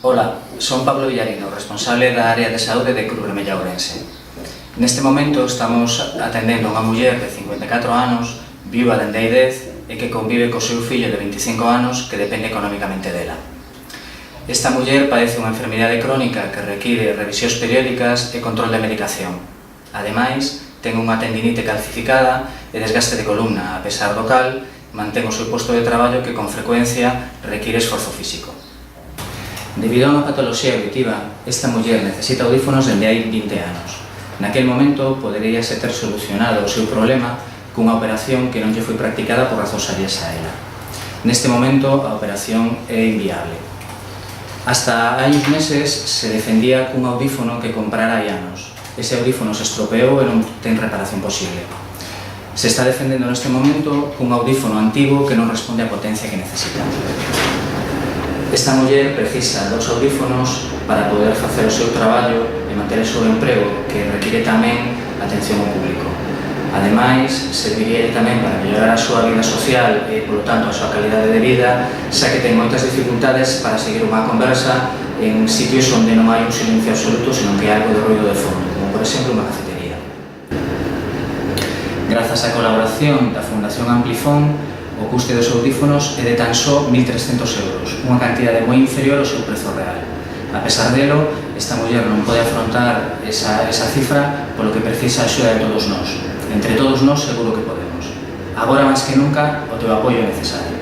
Ola, son Pablo Villarino, responsable da área de saúde de Cruz Vermella Ourense. Neste momento estamos atendendo a unha muller de 54 anos, viúva dende hai 10 e que convive co seu fillo de 25 anos que depende económicamente dela. Esta muller padece unha enfermidade crónica que require revisións periódicas e control de medicación. Ademais, ten unha tendinite calcificada e desgaste de columna, a pesar do cal mantén o seu posto de traballo que con frecuencia require esforzo físico. Debido a unha patoloxía auditiva, esta muller necesita audífonos dende hai 20 anos. Naquel momento poderíase ter solucionado o seu problema cunha operación que non lle foi practicada por razóns allas a ela. Neste momento a operación é inviable. Hasta hai uns meses se defendía cun audífono que comprara hai anos. Ese audífono se estropeou e non ten reparación posible. Se está defendendo neste momento cun audífono antigo que non responde á potencia que necesita. Esta muller precisa dos audífonos para poder facer o seu traballo e manter o seu emprego, que require tamén atención ao público. Ademais, serviría tamén para mellorar a súa vida social e, polo tanto, a súa calidade de vida, xa que ten moitas dificultades para seguir unha conversa en sitios onde non hai un silencio absoluto, senón que hai algo de ruido de fondo, como por exemplo unha cafetería. Grazas á colaboración da Fundación Amplifon, o custe dos audífonos é de tan só 1.300 euros, unha cantidade moi inferior ao seu prezo real. A pesar delo, esta muller non pode afrontar esa cifra, polo que precisa a axuda de todos nós. Entre todos nós seguro que podemos. Agora máis que nunca, o teu apoio é necesario.